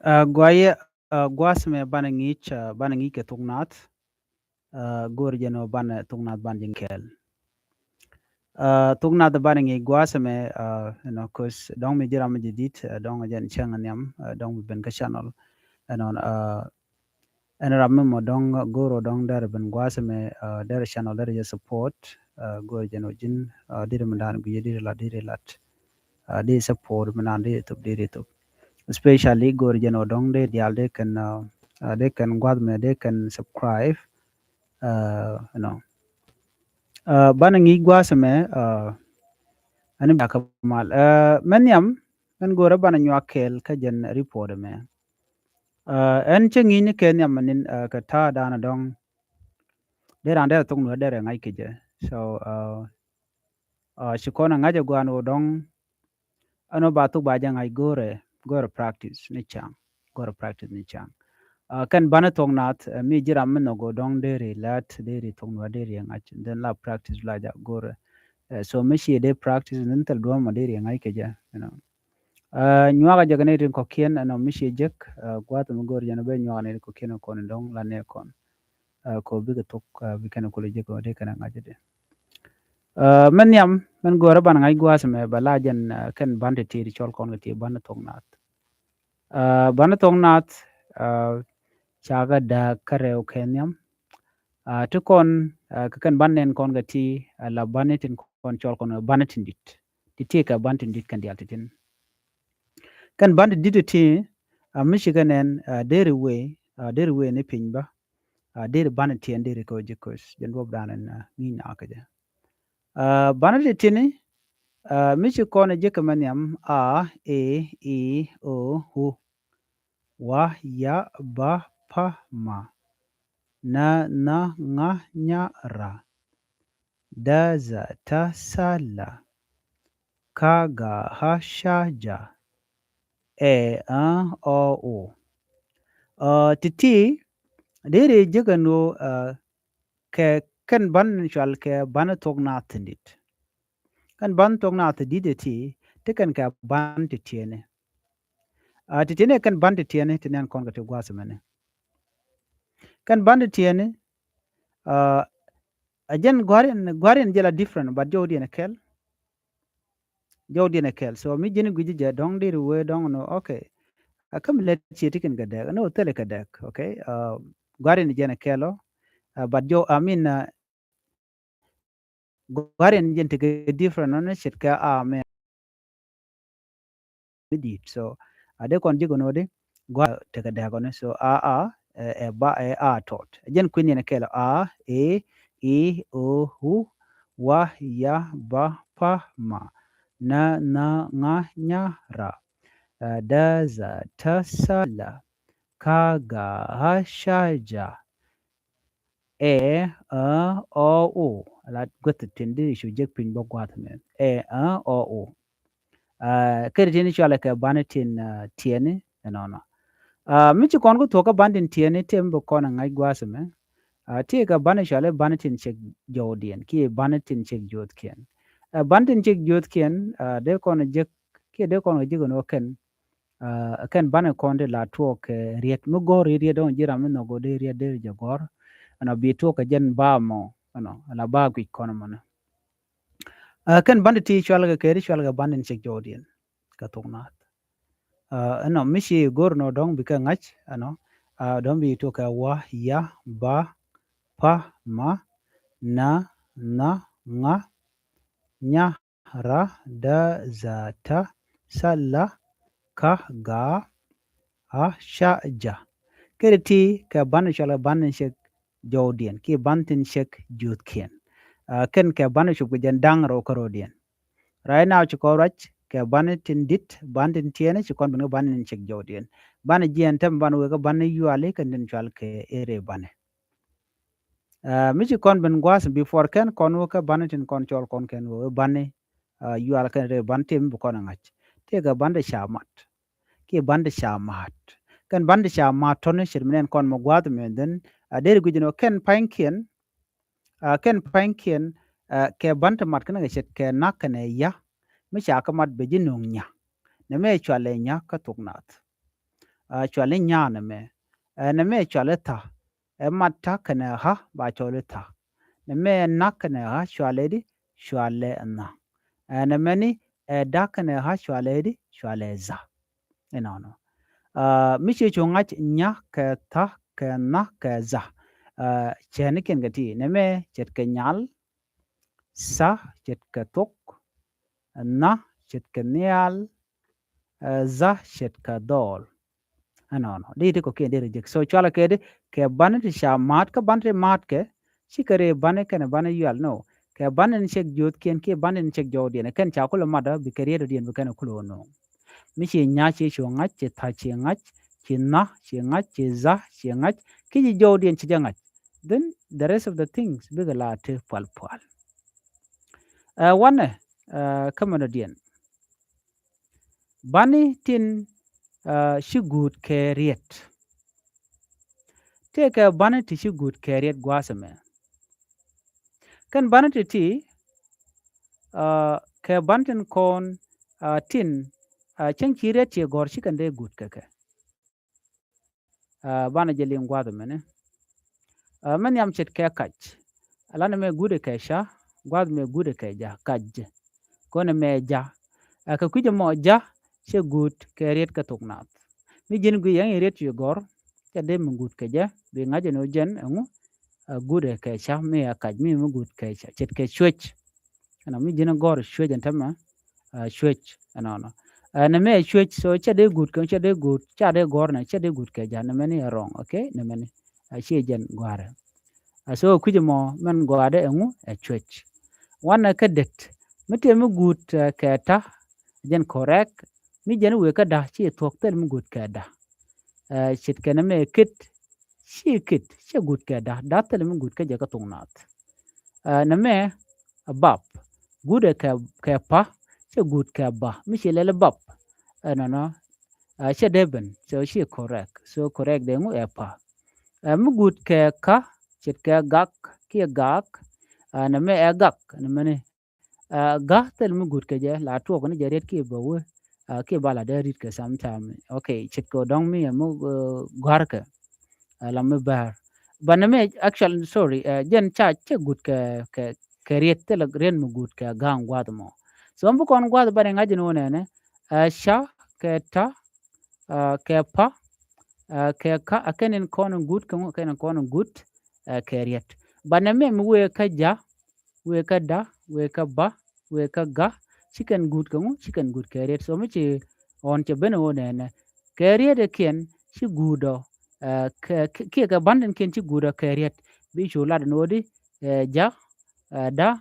Gwaye gwasme bana ngich ke tungnat gor jeno bana tungnat ban jingkel. Tungnat bana ngi gwasme cause dong mi jira majidit dong jen changanyam dong mi ben ka channel anon en ramme mo dong goro dong dar ben gwasme dar channel dar je support gor jeno jin dire mandan bi dire lat di support manan dire tup especially gor jeno dong they can guard me they can subscribe you know bana ngi gwasme ani ba kamal men yam men gora bana nyakel ka jen report me en chengi ni ken yam nin ka ta dana dong de ran de tung no de ngai keje so shikona ngaje gwano dong ano ba tu ba jang ai gore practice ni chang gore practice ni chang kan bana tong nat mi jiram no go dong deri lat deri tong wa deri yang ach den la practice la ja gore so mi shi de practice nin tal do ma deri yang ai keja nywa ga jagane rin ko kien no mi shi jek gwat mo gore jana be nywa ne ko kien ko dong la ne kon ko bi ga tok bi kan ko le je ko de kan ngaje de men yam men gore ban ngai gwas me bala jan kan bande ti chol kon ti ban tong nat ban tong nat chaga da kareo kenyam to kon kan bannen kon gati la banetin kon chol kon banetin dit ti te ka bantin dit kan dial tin kan bandit dit ti michiganen deri we ne pinba deri banetin deri ko jikos jen bob danen ni na ka ja banetin tini michi kon jikaman yam a e o hu wa ya ba pa ma na nga nya ra da za ta sa la ka ga ha sha ja e o titi dere jigano ke kan ban shal ke ban tok na tindit kan ban tok na tindit ti kan ka ban ti tiene titiene kan ban ti tiene tinan kon ga te gwasamene kan ban ti tiene again gwarian jela different but jodi na kel so mi jeni guji ja dong dir we dong no okay akam let chi tikin ga dek no tele ka dek okay gwarian jena kelo but jo I mean gwarian jen te different no shit ka me dit so ade kon jigo no de gwa te ka dek no so e ba e tot jen queen jena kelo e o hu wa ya ba pa ma na nga nya ra da za ta sa la ka ga ha sha ja e o u la gut tindi shu jek pin bo gwat men o u kere tini chwala ka banatin tiene no no mi chi kon go to ka bandin tiene tem bo kona ngai gwas me ti ka bana chwala banatin chek jodien ki banatin chek jod kien bandin chek jod kien de kona jek ki de kona jigo no ken bana konde la tuok riet mu gor riet don jira mi no go de riet de jagor ana bi tuok jen ba mo no ana ba gwi kono mana ken banda ti chwalga keri chwalga bandin chek jodien ka tungnat ano mishi gor no dong bi ka ngach ano dong bi tuok wa ya ba pa ma na nga nya ra da za ta sa la ka ga ha sha ja kere ti ka ban shala ban shek jodien ki bantin shek jutkien ken ka ban shuk jen dang ro korodien right now chu korach ka ban tin dit bantin tiene chu kon ban shek jodien ban jien tem ban we ka ban yuale kan den chal ke ere ban mi chu kon ben gwas before ken kon wo ka ban tin kon chol kon ken wo ban yual kan re ban tim bu kon ngach te ka ban de shamat ki bande shamat kan bande shamat tone shirminen kon mo gwad men den der gujino ken pankien ke bante mat kana shet ke nakane ya mi shaka mat be jinong nya ne me chwale nya ka tuknat chwale nya na me chwale tha matta kana ha ba chwale tha na me na kana ha chwale di chwale na na meni da kana ha chwale di chwale za no miche chungach nya ka tha ka na ka za chene ken gati na me chet ka nyal sa chet ka tok na chet ka nyal za chet ka dol no di ko ke de rejek so chala ke de ke ban ti sha mat ka ban te mat ke chikare ban ke na ban yal no ke ban ni chek jot ken ke ban ni chek jod ne ken cha ko ma da bi karier di en kan ko no mi chi nya chi chungach che tha chi ngach chi na chi ngach chi za chi ngach ki ji jod en chi jangach then the rest of the things bi la te pal pal one kamano dien bani tin shi good kariet take a bani ti shi good kariet gwasame kan bani ti ke bantin kon tin chen chiret che gor shi kan de good kake bana jelin gwadamene man yam chet ke kach alana me gude ke sha gwad me gude ke ja kaj kone me ja ka kuje mo ja she good kariet ka tuknat mi jin gu yang ret che gor ke de mu good ke ja bi ngaje no jen ngu gude ke sha me kaj mi mu good ke sha chet ke chwech ana mi jin gor chwech antama chwech no na me chwech so che de good ke che de good cha de gor na che de good ke ja na me ni wrong okay na me ni she jen gware so kuje mo men gwade ngu chwech wana ka det mite mu good ke ta jen correct mi jen we ka da chi tok tel mu good ke da chit ke na me kit shi kit she good ke da tel mu good ke ja ka tungnat na me bab good ke pa she good ke ba mi she lele bab no she deben so she correct so correct de ngu e pa mu good ke ka chit ke gak ki gak na me e gak na me ga tel mu good ke je la to ko ne jaret ki ba we ki ba la de rit ke sometime okay chit ko dong mi mu gar ke la me bar ba na me actually sorry jen cha che good ke riet tel ren mu good ke gang gwad mo so mbu kon gwad ba nga jino ne sha ke ta ke pa ke ka akenen kon good ke mo kenen kon good ke riet ba na me mu we ka ja we ka da we ka ba we ka ga chicken good kamu chicken good kariet so mi chi on che bene one ne kariet ken chi gudo ke ka banden ken chi gudo kariet bi chu lad no di ja da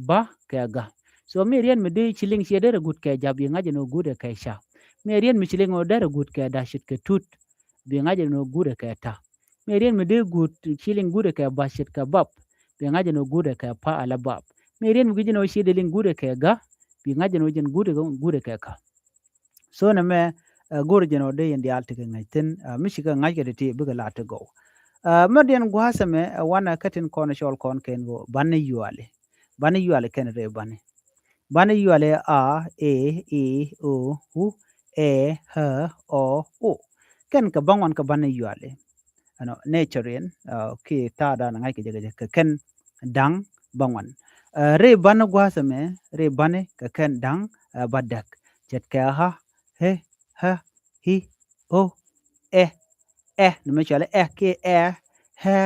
ba ke ga so mi rien mi di chiling chi dere good ke ja bi ngaje no gude ke sha mi rien mi chiling o dere good ke da shit ke tut bi ngaje no gude ke ta mi rien mi di good chiling gude ke ba shit ke bab bi ngaje no gude ke pa ala bab mi rien mi gijino shi delin gude ke ga bi ngaje no jen gude ke ka so na me gor jeno de yendi alti ke ngaiten mi shiga ngaje de ti bi la to go madian gwasa me wana katin kono shol kon ken go banne yuale ken re banne yuale a e e o u e h o u ken ka bangwan ka banne yuale ano naturean ki ta da na ngai ke ke ken dang bangwan re bana gwasa me re bane ka ken dang badak jet ka ha he ha hi o nime chale ke he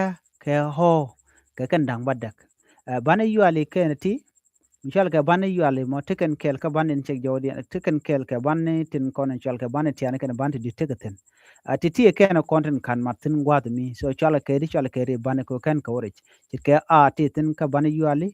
ke ho ka ken dang badak bana yuale ken ti michal ka bana yuale mo teken kel ka banin chek jodi teken kel ka banne tin konen chal ka banne tiane ken bante di tekaten titi ken konten kan martin gwad mi so chala ke re bane ko ken ka orich ke titin ka bana yuale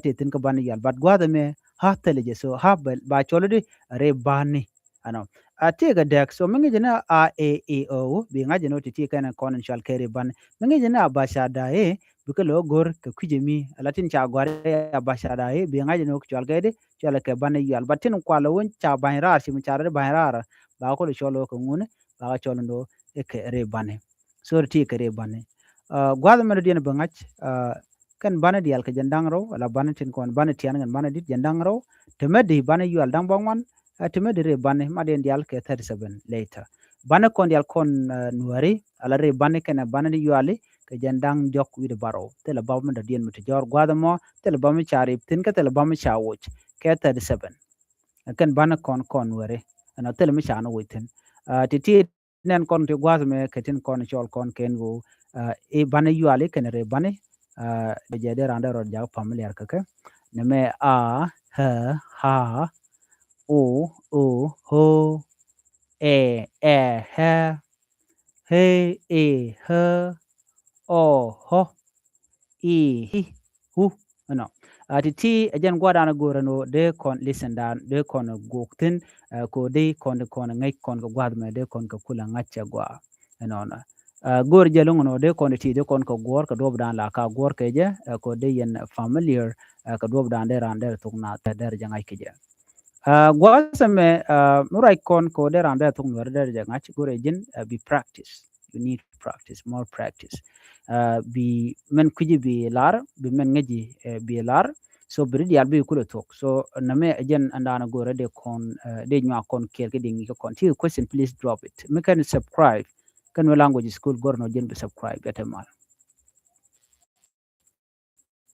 titin ka bana yuale bat gwad me ha teleje so ha ba cholodi re bani ano atiga dek so mingi jina a e e o bi ngaje no titi ken konen chal ke re bane mingi jina ba shada e buka lo gor ka kujemi alatin cha gware abashara e bi ngaje no chal gede chala ke bane yal batin kwalo won cha banra si mchara banra ba ko cholo ko ngune ba cholo ndo e ke re bane so ti ke re bane gwada mer dien bangach kan bane dial ke jandang ro ala bane tin kon bane tian ngan bane dit jandang ro temedi bane yal dang bangwan temedi re bane ma den dial ke 37 later bana kon yal kon nuari alare bana kana bana ni yuali ke jandang jok wide baro tele bam da dien mute jor gwada mo tele bam chari tin ka tele bam chawoch ke 37 kan bana kon nuari ana tele mi chano witin titi nen kon te gwada me ketin kon chol kon ken go e bana yuali ken re bana be jede randa ro ja familiar ka neme a ha o ho e he o ho i hi hu no ti ti ajan gwada na gora no de kon listen dan de kon goktin ko de kon ngai kon ko gwad me de kon ko kula ngacha gwa no na gor jelung no de kon ti de kon ko gor ka dob dan la ka gor ke je ko de yen familiar ka dob dan de ran de tung na ta der jangai ke je gwasame murai kon ko de ran de tung wer der jangach gore jin be practice you need practice more practice bi men kuji bi lar bi men ngaji bi lar so bri dial bi kulo tok so name again andana gore de kon de nya kon kel ke dingi ko kon ti question please drop it me can subscribe kan language school gorno jen be subscribe etemal